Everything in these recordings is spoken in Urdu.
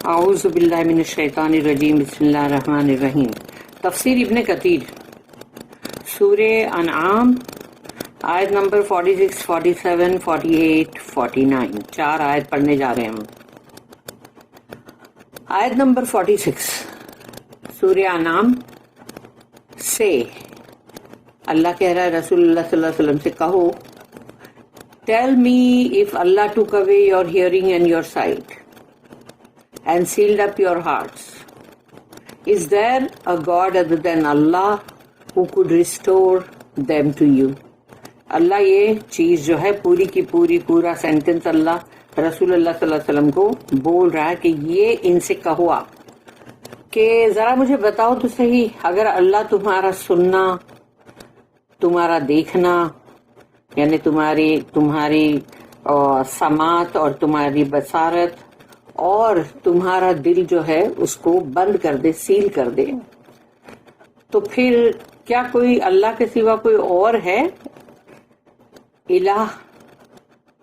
اعوذ باللہ من الشیطان الرجیم بسم اللہ الرحمن الرحیم۔ تفسیر ابن کثیر، سورہ انعام، آیت نمبر 46، 47، 48، 49، 4 آیت پڑھنے جا رہے ہیں ہم۔ آیت نمبر 46 سورہ انعام سے اللہ کہہ رہا ہے رسول اللہ صلی اللہ علیہ وسلم سے کہو، Tell me if Allah took away your hearing and your sight and sealed up your hearts, is there a God other than Allah who could restore them to you? اللہ یہ چیز جو ہے پوری کی پوری پورا سینٹنس اللہ رسول اللہ صلی اللہ علیہ وسلم کو بول رہا ہے کہ یہ ان سے کہو آپ کہ ذرا مجھے بتاؤ تو صحیح، اگر اللہ تمہارا سننا، تمہارا دیکھنا، یعنی تمہاری سماعت اور تمہاری بصارت اور تمہارا دل جو ہے اس کو بند کر دے، سیل کر دے، تو پھر کیا کوئی اللہ کے سوا کوئی اور ہے الہ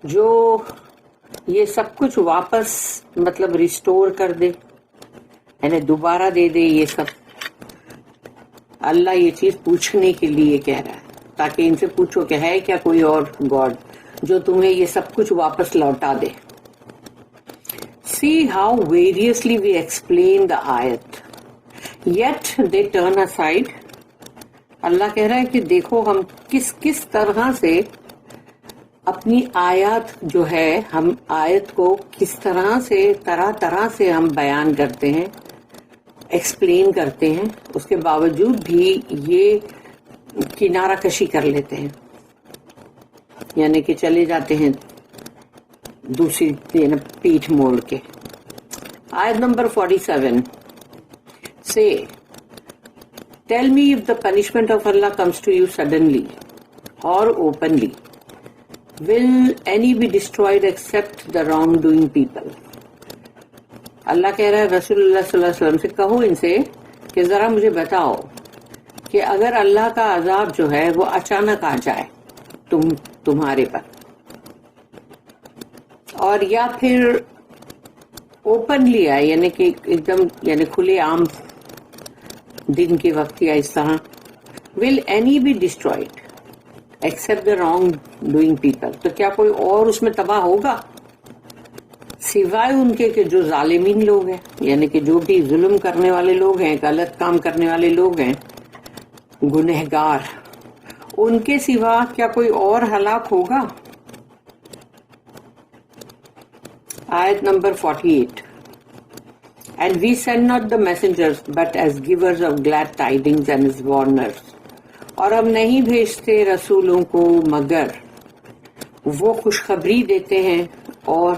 جو یہ سب کچھ واپس مطلب ریسٹور کر دے، یعنی دوبارہ دے دے یہ سب؟ اللہ یہ چیز پوچھنے کے لیے کہہ رہا ہے تاکہ ان سے پوچھو کہ ہے کیا کوئی اور گاڈ جو تمہیں یہ سب کچھ واپس لوٹا دے۔ See how variously we explain the ayat, yet they turn aside. اللہ کہہ رہا ہے کہ دیکھو ہم کس طرح سے اپنی آیات جو ہے، ہم آیت کو کس طرح سے ہم بیان کرتے ہیں، ایکسپلین کرتے ہیں، اس کے باوجود بھی یہ کنارہ کشی کر لیتے ہیں، یعنی کہ چلے جاتے ہیں دوسری پیٹھ موڑ کے۔ آیت نمبر 47 سے Tell me if the punishment of Allah comes to you suddenly or openly, will any be destroyed except the wrongdoing people? اللہ کہہ رہا ہے رسول اللہ صلی اللہ علیہ وسلم سے کہو ان سے کہ ذرا مجھے بتاؤ کہ اگر اللہ کا عذاب جو ہے وہ اچانک آ جائے تمہارے پر، اور یا پھر اوپنلی آئے، یعنی کہ ایک دم یعنی کھلے عام دن کے وقت یا اس طرح، will any be destroyed except the wrong doing people, تو کیا کوئی اور اس میں تباہ ہوگا سوائے ان کے کہ جو ظالمین لوگ ہیں، یعنی کہ جو بھی ظلم کرنے والے لوگ ہیں، غلط کام کرنے والے لوگ ہیں، گنہگار، ان کے سوا کیا کوئی اور ہلاک ہوگا؟ آیت number 48 And we send not the messengers but as givers of glad tidings and as warners. اور ہم نہیں بھیجتے رسولوں کو مگر وہ خوشخبری دیتے ہیں اور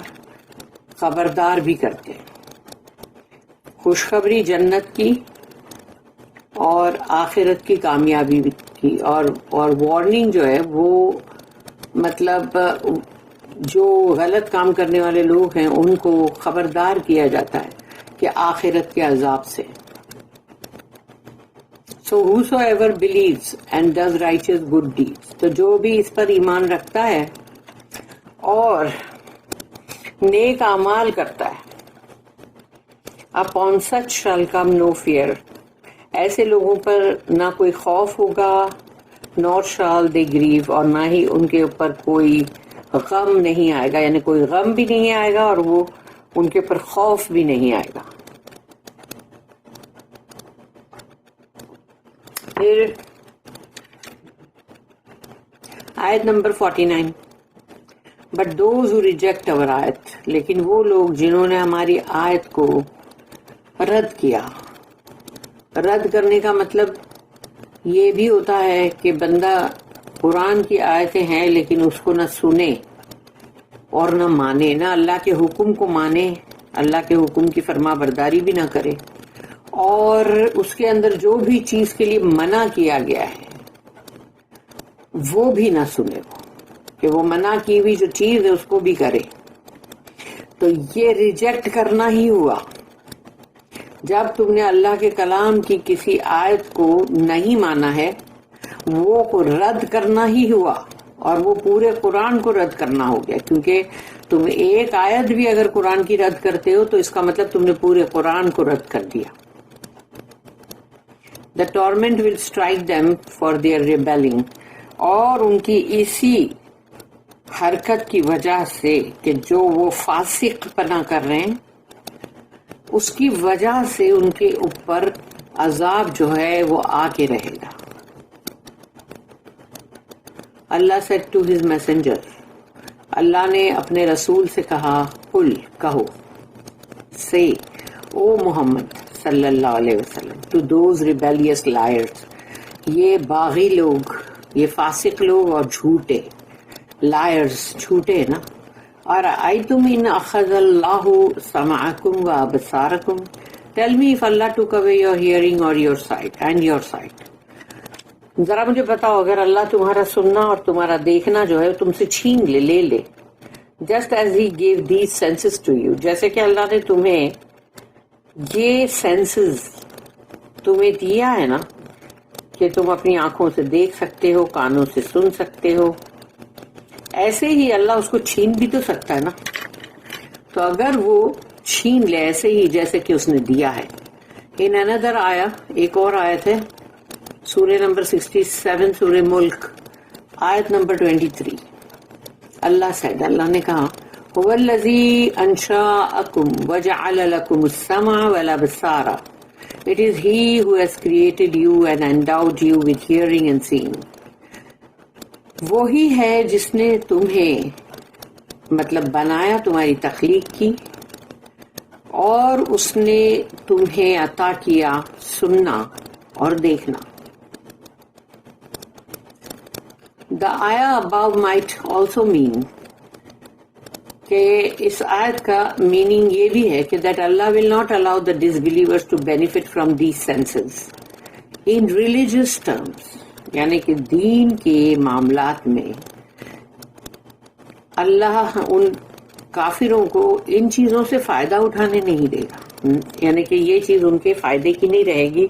خبردار بھی کرتے ہیں، خوشخبری جنت کی اور آخرت کی کامیابی کی، اور وارننگ جو ہے وہ مطلب جو غلط کام کرنے والے لوگ ہیں ان کو خبردار کیا جاتا ہے کہ آخرت کے عذاب سے۔ So whosoever believes and does righteous good deeds، تو جو بھی اس پر ایمان رکھتا ہے اور نیک اعمال کرتا ہے، upon such shall come no fear، ایسے لوگوں پر نہ کوئی خوف ہوگا، nor shall they grieve، اور نہ ہی ان کے اوپر کوئی غم نہیں آئے گا، یعنی کوئی غم بھی نہیں آئے گا اور وہ ان کے اوپر خوف بھی نہیں آئے گا۔ پھر آیت number 49 But those who reject our آیت، لیکن وہ لوگ جنہوں نے ہماری آیت کو رد کیا، رد کرنے کا مطلب یہ بھی ہوتا ہے کہ بندہ قرآن کی آیتیں ہیں لیکن اس کو نہ سنے اور نہ مانے، نہ اللہ کے حکم کو مانے، اللہ کے حکم کی فرما برداری بھی نہ کرے، اور اس کے اندر جو بھی چیز کے لیے منع کیا گیا ہے وہ بھی نہ سنے، کہ وہ منع کی ہوئی جو چیز ہے اس کو بھی کرے، تو یہ ریجیکٹ کرنا ہی ہوا۔ جب تم نے اللہ کے کلام کی کسی آیت کو نہیں مانا ہے وہ کو رد کرنا ہی ہوا، اور وہ پورے قرآن کو رد کرنا ہو گیا، کیونکہ تم ایک آیت بھی اگر قرآن کی رد کرتے ہو تو اس کا مطلب تم نے پورے قرآن کو رد کر دیا. The torment will strike them for their rebelling. اور ان کی اسی حرکت کی وجہ سے کہ جو وہ فاسق پنا کر رہے ہیں اس کی وجہ سے ان کے اوپر عذاب جو ہے وہ آ کے رہے گا. اللہ said to his messenger, اللہ نے اپنے رسول سے کہا قل کہو say او محمد صلی اللہ علیہ وسلم to those rebellious liars, یہ باغی لوگ، یہ فاسق لوگ اور جھوٹے liars، جھوٹے نا. اور آئیتم ان اخذ اللہ سمعکم و ابصارکم, tell me if Allah took away your hearing or your sight and your sight. ذرا مجھے بتاؤ اگر اللہ تمہارا سننا اور تمہارا دیکھنا جو ہے تم سے چھین لے لے just as he gave these senses to you, جیسے کہ اللہ نے تمہیں یہ سینسز تمہیں دیا ہے نا کہ تم اپنی آنکھوں سے دیکھ سکتے ہو، کانوں سے سن سکتے ہو، ایسے ہی اللہ اس کو چھین بھی تو سکتا ہے نا. تو اگر وہ چھین لے ایسے ہی جیسے کہ اس نے دیا ہے. ان another آیا، ایک اور آیت ہے سورہ نمبر 67 سورہ ملک آیت نمبر 23. اللہ said، اللہ نے کہا هو الذی انشاءکم وجعل لکم السمع والابصار. It is he who has created you and endowed you with hearing and seeing. وہی ہے جس نے تمہیں مطلب بنایا، تمہاری تخلیق کی، اور اس نے تمہیں عطا کیا سننا اور دیکھنا. The ayah above might also mean کہ اس آیت کا میننگ یہ بھی ہے کہ that Allah will not allow the disbelievers to benefit from these senses in religious terms. یعنی کہ دین کے معاملات میں اللہ ان کافروں کو ان چیزوں سے فائدہ اٹھانے نہیں دے گا، یعنی کہ یہ چیز ان کے فائدے کی نہیں رہے گی.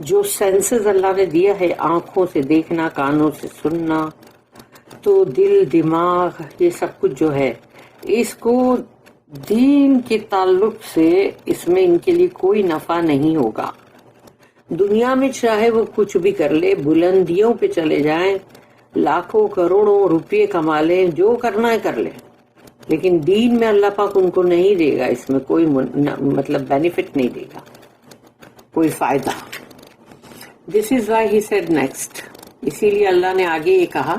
جو سینسز اللہ نے دیا ہے، آنکھوں سے دیکھنا، کانوں سے سننا، تو دل، دماغ، یہ سب کچھ جو ہے اس کو دین کے تعلق سے اس میں ان کے لیے کوئی نفع نہیں ہوگا. دنیا میں چاہے وہ کچھ بھی کر لے، بلندیوں پہ چلے جائیں، لاکھوں کروڑوں روپے کما لیں، جو کرنا ہے کر لیں، لیکن دین میں اللہ پاک ان کو نہیں دے گا، اس میں کوئی مطلب بینیفٹ نہیں دے گا، کوئی فائدہ. This is why he said next, اسی لیے اللہ نے آگے یہ کہا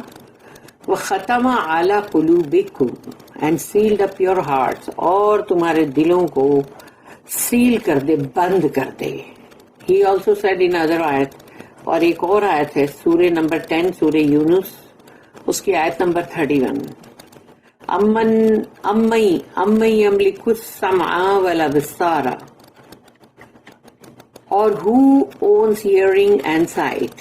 وَخَتَمَ عَلَى قُلُوبِكُمْ and sealed up your hearts، اور تمہارے دلوں کو سیل کر دے، بند کر دے. He also said in other آیت، اور ایک اور آیت ہے سورہ نمبر 10 سورہ یونس، اس کی آیت نمبر 31، امن یملک السمع والابصار، اور who owns hearing and sight.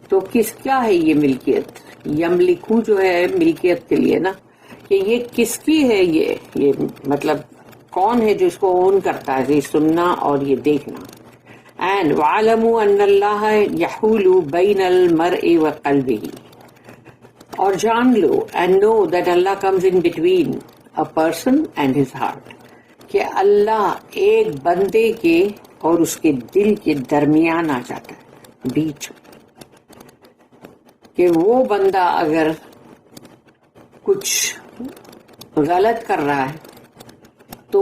تو کس کیا ہے یہ ملکیت؟ یملکو جو ہے ملکیت کے لیے نا، کہ یہ کس کی ہے، یہ مطلب کون ہے جو اس کو اون کرتا ہے، یہ سننا اور یہ دیکھنا. اینڈ وَعَلَمُوا أَنَّ اللَّهَ يَحُولُ بَيْنَ الْمَرْءِ وَقَلْبِهِ، اور جان لو and know that Allah comes in between a person and his heart، کہ اللہ ایک بندے کے اور اس کے دل کے درمیان آ جاتا ہے، بیچ، کہ وہ بندہ اگر کچھ غلط کر رہا ہے تو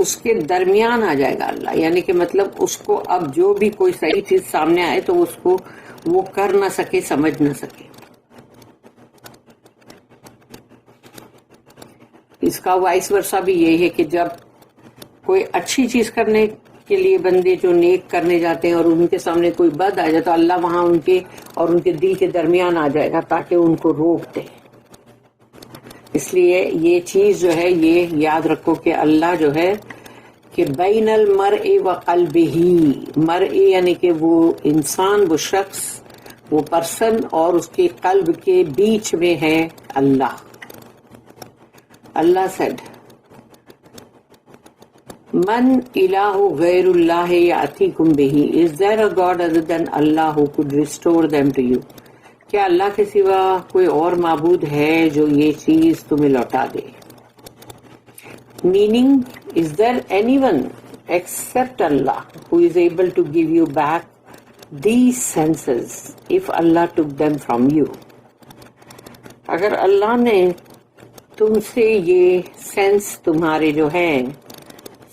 اس کے درمیان آ جائے گا اللہ، یعنی کہ مطلب اس کو اب جو بھی کوئی صحیح چیز سامنے آئے تو اس کو وہ کر نہ سکے، سمجھ نہ سکے. اس کا وائس ورثہ بھی یہی ہے کہ جب کوئی اچھی چیز کرنے کے لیے بندے جو نیک کرنے جاتے ہیں اور ان کے سامنے کوئی بد آ جائے تو اللہ وہاں ان کے اور ان کے دل کے درمیان آ جائے گا تاکہ ان کو روک دے. اس لیے یہ چیز جو ہے یہ یاد رکھو کہ اللہ جو ہے کہ بین المرء و قلبہ، مرء یعنی کہ وہ انسان، وہ شخص، وہ پرسن اور اس کے قلب کے بیچ میں ہے اللہ. اللہ said من الہ غیر اللہ یاتیکم بہ، is there a God other than Allah who could restore them to you؟ کیا اللہ کے سوا کوئی اور معبود ہے جو یہ چیز تمہیں لوٹا دے؟ meaning, is there anyone except Allah who is able to give you back these senses if Allah took them from you? اگر اللہ نے تم سے یہ سینس تمہارے جو ہیں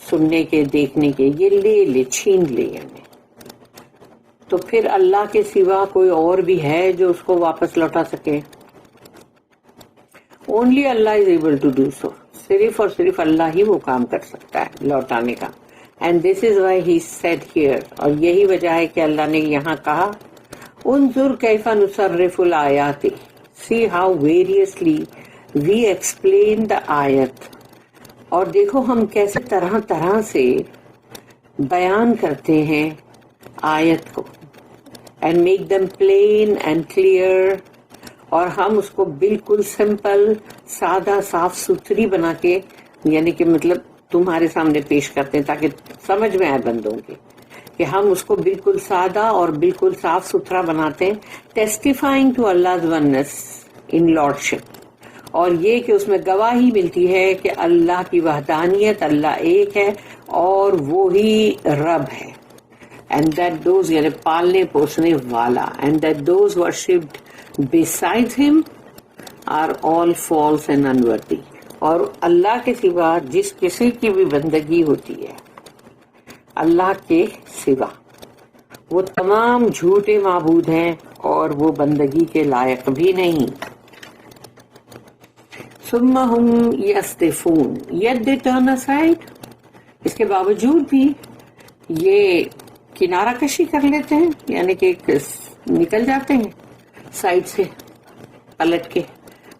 سننے کے دیکھنے کے یہ لے چھین لے تو پھر اللہ کے سوا کوئی اور بھی ہے جو اس کو واپس لوٹا سکے؟ Only Allah is able to do so. صرف اور صرف اللہ ہی وہ کام کر سکتا ہے لوٹانے کا. And this is why he said here, اور یہی وجہ ہے کہ اللہ نے یہاں کہا انظر کیف نصرف الآیات, see how variously we explain the آیت, اور دیکھو ہم کیسے طرح طرح سے بیان کرتے ہیں آیت کو, and make them plain and clear, اور ہم اس کو بالکل سمپل سادہ صاف ستھری بنا کے یعنی کہ مطلب تمہارے سامنے پیش کرتے ہیں تاکہ سمجھ میں آئے بندوں کے کہ ہم اس کو بالکل سادہ اور بالکل صاف ستھرا بناتے ہیں. Testifying to Allah's oneness in lordship, اور یہ کہ اس میں گواہی ملتی ہے کہ اللہ کی وحدانیت, اللہ ایک ہے اور وہی رب ہے. And that those یعنی پالنے پوسنے والا, and that those worshipped besides him are all false and unworthy, اور اللہ کے سوا جس کسی کی بھی بندگی ہوتی ہے اللہ کے سوا وہ تمام جھوٹے معبود ہیں اور وہ بندگی کے لائق بھی نہیں. ثم ہم یصطفون yet they turn aside, اس کے باوجود بھی یہ کنارہ کشی کر لیتے ہیں یعنی کہ نکل جاتے ہیں سائڈ سے پلٹ کے.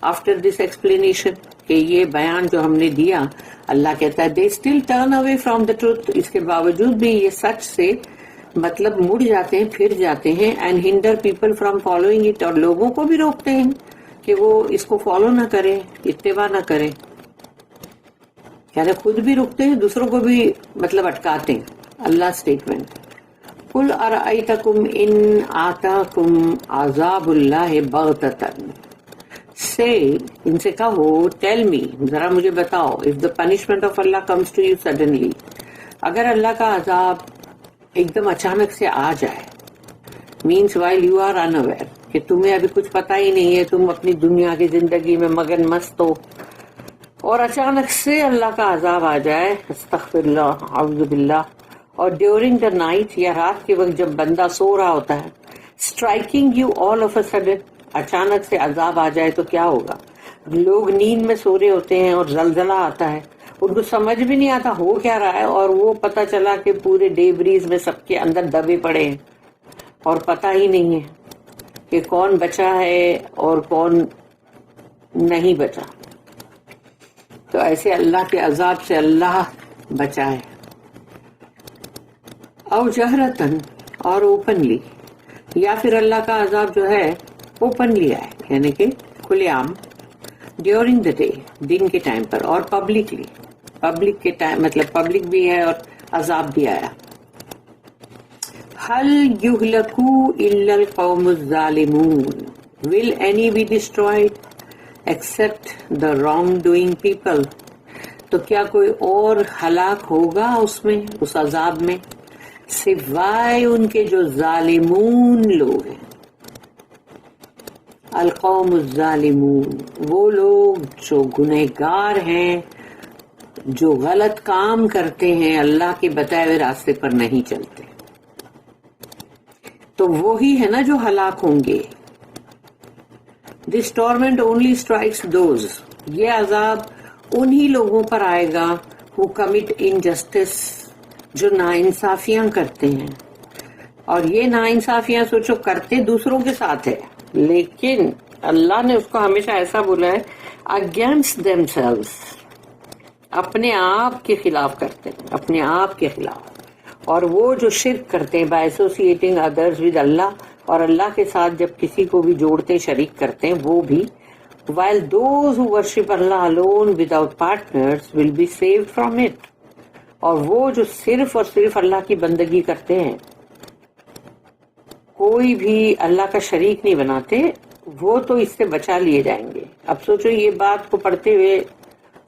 آفٹر دس ایکسپلینیشن کہ یہ بیان جو ہم نے دیا, اللہ کہتا ہے they still turn away from the truth, اس کے باوجود بھی یہ سچ سے مطلب مڑ جاتے ہیں, پھر جاتے ہیں. and hinder people from following it, اور لوگوں کو بھی روکتے ہیں کہ وہ اس کو فالو نہ کریں, اتباع نہ کریں, یعنی خود بھی رکتے ہیں دوسروں کو بھی مطلب اٹکاتے ہیں. اللہ اسٹیٹمنٹ قل ارأیتکم ان آتاکم عذاب اللہ بغتۃ, سے ان سے کہو ٹیل می, ذرا مجھے بتاؤ, if the punishment of Allah comes to you suddenly, اگر اللہ کا عذاب ایک دم اچانک سے آ جائے, means while you are unaware, کہ تمہیں ابھی کچھ پتا ہی نہیں ہے, تم اپنی دنیا کی زندگی میں مگن مست ہو اور اچانک سے اللہ کا عذاب آ جائے, استغفر اللہ اعوذ باللہ, اور ڈیورنگ دا نائٹ یا رات کے وقت جب بندہ سو رہا ہوتا ہے, striking you all of a sudden, اچانک سے عذاب آ جائے تو کیا ہوگا؟ لوگ نیند میں سو رہے ہوتے ہیں اور زلزلہ آتا ہے, ان کو سمجھ بھی نہیں آتا ہو کیا رہا ہے, اور وہ پتہ چلا کہ پورے ڈے بریز میں سب کے اندر دبے پڑے ہیں اور پتہ ہی نہیں ہے کہ کون بچا ہے اور کون نہیں بچا. تو ایسے اللہ کے عذاب سے اللہ بچائے. او جہرتن, اور اوپنلی, یا پھر اللہ کا عذاب جو ہے اوپنلی آئے یعنی کہ کھلے عام, ڈیورنگ دا ڈے, دن کے ٹائم پر, اور پبلکلی, پبلک کے ٹائم مطلب پبلک بھی ہے اور عذاب بھی آیا. هل يهلكوا الا القوم الظالمون, will any be destroyed except the wrongdoing people, تو کیا کوئی اور ہلاک ہوگا اس میں, اس عذاب میں, سوائے ان کے جو ظالمون لوگ ہیں. القوم الظالمون, وہ لوگ جو گنہگار ہیں, جو غلط کام کرتے ہیں, اللہ کے بتائے ہوئے راستے پر نہیں چلتے, تو وہی ہے نا جو ہلاک ہوں گے. This torment only strikes those, یہ عذاب انہی لوگوں پر آئے گا who commit injustice, جو ناانصافیاں کرتے ہیں. اور یہ ناانصافیاں سوچو کرتے دوسروں کے ساتھ ہے, لیکن اللہ نے اس کو ہمیشہ ایسا بولا ہے against themselves, اپنے آپ کے خلاف کرتے ہیں, اپنے آپ کے خلاف. اور وہ جو شرک کرتے ہیں by associating others with اللہ, اور اللہ کے ساتھ جب کسی کو بھی جوڑتے شریک کرتے ہیں وہ بھی, while those who worship Allah alone without partners will be saved from it, اور وہ جو صرف اور صرف اللہ کی بندگی کرتے ہیں, کوئی بھی اللہ کا شریک نہیں بناتے, وہ تو اس سے بچا لیے جائیں گے. اب سوچو یہ بات کو پڑھتے ہوئے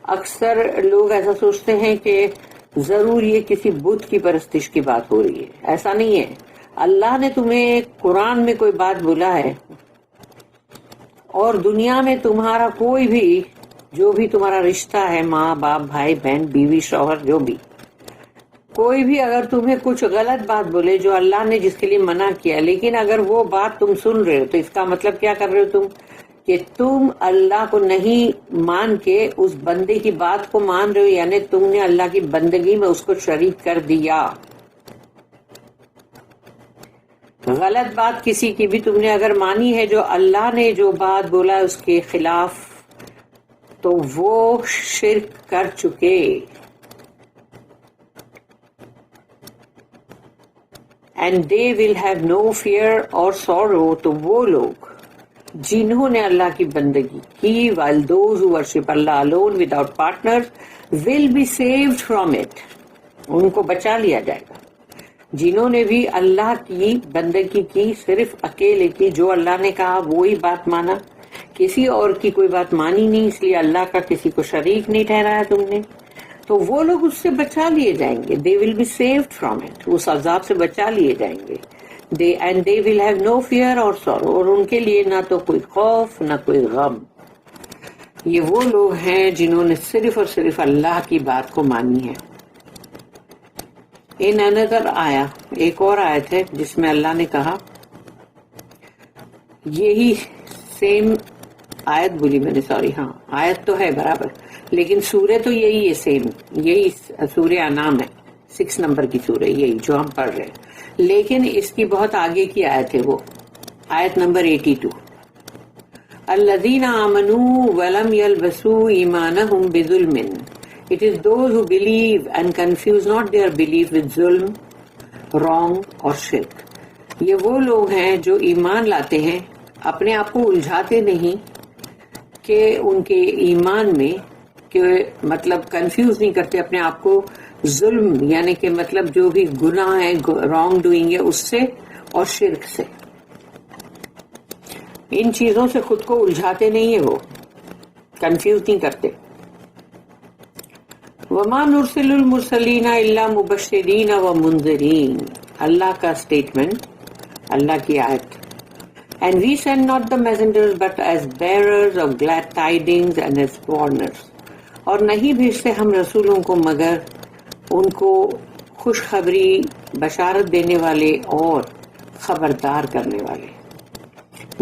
اکثر لوگ ایسا سوچتے ہیں کہ ضرور یہ کسی بت کی پرستش کی بات ہو رہی ہے. ایسا نہیں ہے. اللہ نے تمہیں قرآن میں کوئی بات بولا ہے اور دنیا میں تمہارا کوئی بھی جو بھی تمہارا رشتہ ہے، ماں باپ بھائی بہن بیوی شوہر جو بھی، کوئی بھی اگر تمہیں کچھ غلط بات بولے جو اللہ نے جس کے لیے منع کیا، لیکن اگر وہ بات تم سن رہے ہو تو اس کا مطلب کیا کر رہے ہو تم؟ کہ تم اللہ کو نہیں مان کے اس بندے کی بات کو مان رہے ہو، یعنی تم نے اللہ کی بندگی میں اس کو شریک کر دیا. غلط بات کسی کی بھی تم نے اگر مانی ہے، جو اللہ نے جو بات بولا اس کے خلاف، تو وہ شرک کر چکے. And they will have no fear or sorrow. تو وہ لوگ جنہوں نے اللہ کی بندگی کی، while those who worship Allah alone without partners will be saved from it. ان کو بچا لیا جائے گا. جنہوں نے بھی اللہ کی بندگی کی، صرف اکیلے کی، جو اللہ نے کہا وہی بات مانا، کسی اور کی کوئی بات مانی نہیں، اس لیے اللہ کا کسی کو شریک نہیں ٹھہرایا تم نے، تو وہ لوگ اس سے بچا لیے جائیں گے. they will be saved from it. اس عذاب سے بچا لیے جائیں گے. and they will have no fear or sorrow. اور ان کے لیے نہ تو کوئی خوف نہ کوئی غم. یہ وہ لوگ ہیں جنہوں نے صرف اور صرف اللہ کی بات کو مانی ہے. ان another آیا، ایک اور آیت ہے جس میں اللہ نے کہا، یہی سیم آیت بولی میں نے، سوری، ہاں آیت تو ہے برابر، لیکن سورہ تو یہی ہے، سیم یہی سورہ انعام ہے، 6 نمبر کی سورہ یہی جو ہم پڑھ رہے ہیں، لیکن اس کی بہت آگے کی آیت ہے، وہ آیت نمبر 82. الذین آمنوا ولم یلبسوا ایمانہم بظلم. It is those who believe and confuse not their belief with ظلم، wrong اور شرک. یہ وہ لوگ ہیں جو ایمان لاتے ہیں، اپنے آپ کو الجھاتے نہیں کہ ان کے ایمان میں، کہ مطلب کنفیوز نہیں کرتے اپنے آپ کو ظلم، یعنی کہ مطلب جو بھی گناہ ہے، رانگ ڈوئنگ ہے، اس سے اور شرک سے. ان چیزوں سے خود کو الجھاتے نہیں ہے، وہ کنفیوز نہیں کرتے. وَمَا نُرْسِلُ الْمُرْسَلِينَ إِلَّا مُبَشِّرِينَ وَمُنذِرِينَ. اللہ کا اسٹیٹمنٹ، اللہ کی آیت. And we send not the messengers but as bearers of glad tidings and as warners. اور نہیں بھیجتے ہم رسولوں کو مگر ان کو خوشخبری، بشارت دینے والے اور خبردار کرنے والے.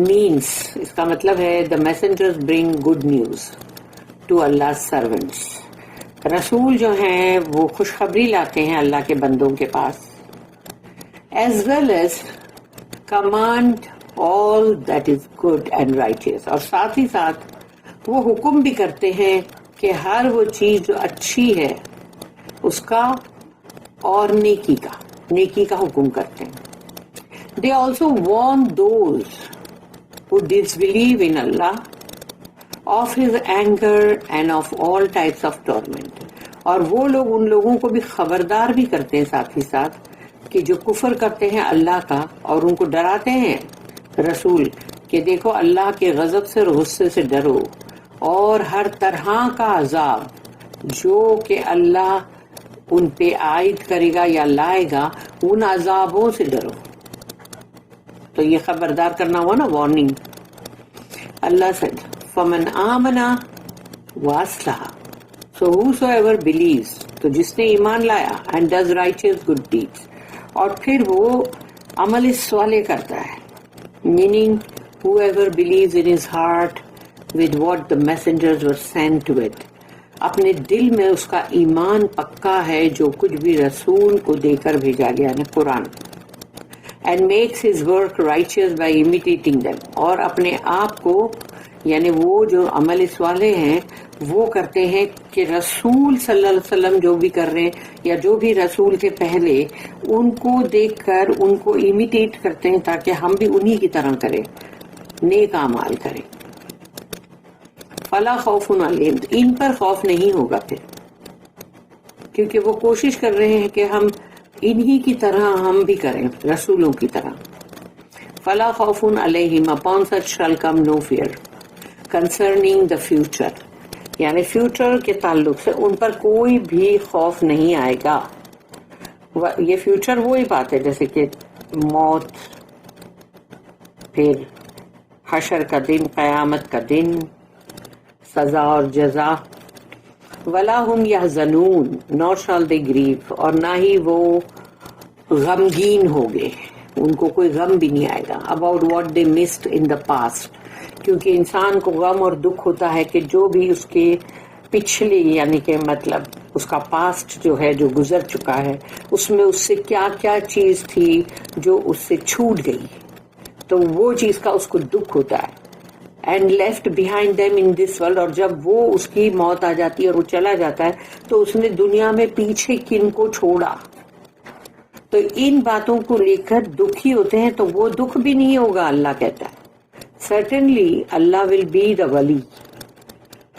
Means اس کا مطلب ہے the messengers bring good news to Allah's servants. رسول جو ہیں وہ خوشخبری لاتے ہیں اللہ کے بندوں کے پاس. As well as command all that is good and righteous. اور ساتھ ہی ساتھ وہ حکم بھی کرتے ہیں کہ ہر وہ چیز جو اچھی ہے اس کا اور نیکی کا حکم کرتے ہیں. They also warn those who disbelieve in Allah of His anger and of all types of torment. اور وہ لوگ ان لوگوں کو بھی خبردار بھی کرتے ہیں ساتھ ہی ساتھ کہ جو کفر کرتے ہیں اللہ کا، اور ان کو ڈراتے ہیں رسول کہ دیکھو اللہ کے غضب سے اور غصے سے ڈرو، اور ہر طرح کا عذاب جو کہ اللہ ان پہ عائد کرے گا یا لائے گا، ان عذابوں سے ڈرو. تو یہ خبردار کرنا ہوا نا، وارننگ. اللہ said فَمَنْ آمَنَ وَأَصْلَحَ. So whosoever believes، تو جس نے ایمان لایا، and does righteous good deeds، اور پھر وہ عمل صالح کرتا ہے، meaning whoever believes in his heart with what the messengers were sent to it. اپنے دل میں اس کا ایمان پکا ہے جو کچھ بھی رسول کو دے کر بھیجا گیا نا، قرآن. And makes his work righteous by imitating them. اور اپنے آپ کو، یعنی وہ جو عمل صالح ہیں وہ کرتے ہیں کہ رسول صلی اللہ علیہ وسلم جو بھی کر رہے ہیں یا جو بھی رسول کے پہلے، ان کو دیکھ کر ان کو امیٹیٹ کرتے ہیں تاکہ ہم بھی انہی کی طرح کریں، نیک اعمال کریں. فلا خوف علیہم. ان پر خوف نہیں ہوگا پھر، کیونکہ وہ کوشش کر رہے ہیں کہ ہم انہی کی طرح ہم بھی کریں، رسولوں کی طرح. فلا خوف علیہم. upon such shall come no fear concerning the future. یعنی فیوچر کے تعلق سے ان پر کوئی بھی خوف نہیں آئے گا. یہ فیوچر وہی بات ہے جیسے کہ موت، پھر حشر کا دن، قیامت کا دن، سزا اور جزا. وَلَا هُمْ يَحْزَنُونَ nor shall they grieve، اور نہ ہی وہ غمگین ہوگے، ان کو کوئی غم بھی نہیں آئے گا about what they missed in the past، کیونکہ انسان کو غم اور دکھ ہوتا ہے کہ جو بھی اس کے پچھلی یعنی کہ مطلب اس کا پاسٹ جو ہے جو گزر چکا ہے اس میں اس سے کیا کیا چیز تھی جو اس سے چھوٹ گئی، تو وہ چیز کا اس کو دکھ ہوتا ہے. And left behind them in this world, اور جب وہ اس کی موت آ جاتی ہے اور وہ چلا جاتا ہے تو اس نے دنیا میں پیچھے کن کو چھوڑا. تو ان باتوں کو لے کر دکھی ہوتے ہیں تو وہ دکھ بھی نہیں ہوگا. اللہ کہتا ہے certainly Allah will be the ولی،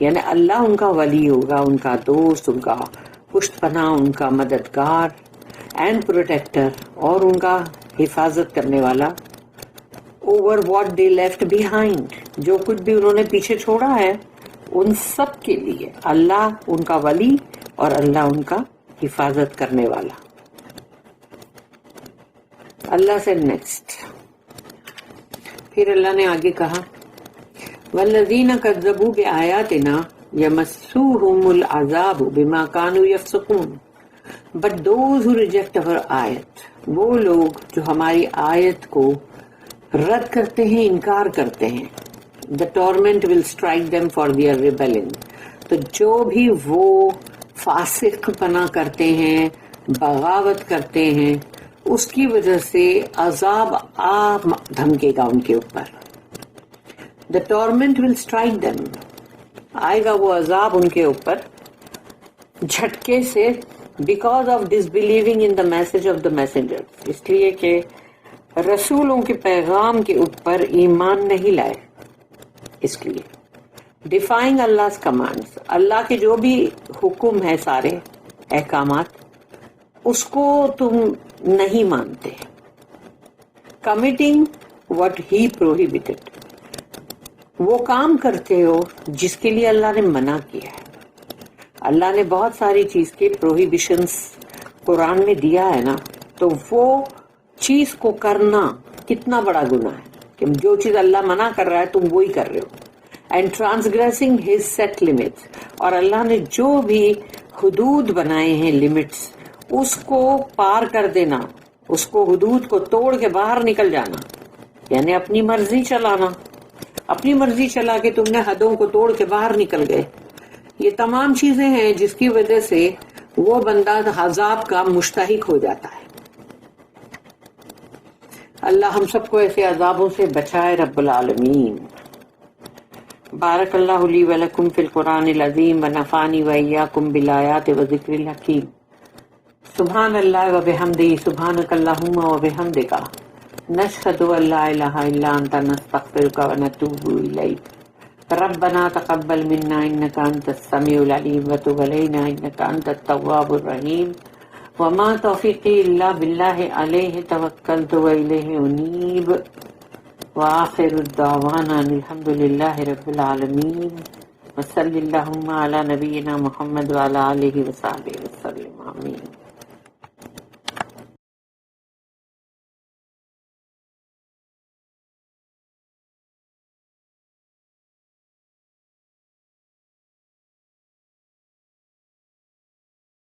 یعنی اللہ ان کا ولی ہوگا، ان کا دوست، ان کا پشت پناہ، ان کا مددگار اینڈ پروٹیکٹر، اور ان کا حفاظت کرنے والا. Over what they left behind, جو کچھ بھی انہوں نے پیچھے چھوڑا ہے ان سب کے لیے اللہ ان کا ولی اور اللہ ان کا حفاظت کرنے والا. اللہ سے نیکسٹ پھر اللہ نے آگے کہا والذین کذبوا بآیاتنا یمسوہم العذاب بما کانوا یفسقون، but those who reject our آیت، وہ لوگ جو ہماری آیت کو رد کرتے ہیں، انکار کرتے ہیں. The torment will strike them for their rebellion، تو جو بھی وہ فاسق پنا کرتے ہیں، بغاوت کرتے ہیں، اس کی وجہ سے عذاب دھمکے گا ان کے اوپر. The torment will strike them، آئے گا وہ عذاب ان کے اوپر جھٹکے سے، because of disbelieving in the message of the messenger، اس لیے کہ رسولوں کے پیغام کے اوپر ایمان نہیں لائے. اس لیے ڈیفائنگ Allah's commands، اللہ کے جو بھی حکم ہے سارے احکامات اس کو تم نہیں مانتے. committing what he prohibited، وہ کام کرتے ہو جس کے لیے اللہ نے منع کیا ہے. اللہ نے بہت ساری چیز کے پروہیبیشنز قرآن میں دیا ہے نا، تو وہ چیز کو کرنا کتنا بڑا گناہ ہے کہ جو چیز اللہ منع کر رہا ہے تم وہی کر رہے ہو. And transgressing his set limits, اور اللہ نے جو بھی حدود بنائے ہیں لمٹس اس کو پار کر دینا، اس کو حدود کو توڑ کے باہر نکل جانا، یعنی اپنی مرضی چلانا. اپنی مرضی چلا کے تم نے حدوں کو توڑ کے باہر نکل گئے. یہ تمام چیزیں ہیں جس کی وجہ سے وہ بندہ عذاب کا مستحق ہو جاتا ہے. اللہ ہم سب کو ایسے عذابوں سے بچائے رب العالمین. بارک اللہ لی ولکم فی القرآن العظیم ونفعنی وإیاکم بالآیات وذکر الحکیم. سبحان اللہ وبحمدہ، سبحانک اللہم وبحمدک، نشہد ان لا الہ الا انت، نستغفرک ونتوب الیک. ربنا تقبل منا انک انت السمیع العلیم وتب علینا انک انت التواب الرحیم. وما توفیقی الا باللہ علیہ توکلت والیہ انیب. وآخر الدعوانا الحمد للہ رب العالمین. وصلی اللہم علی نبینا محمد وعلی آلہ وصحبہ وسلم. آمین.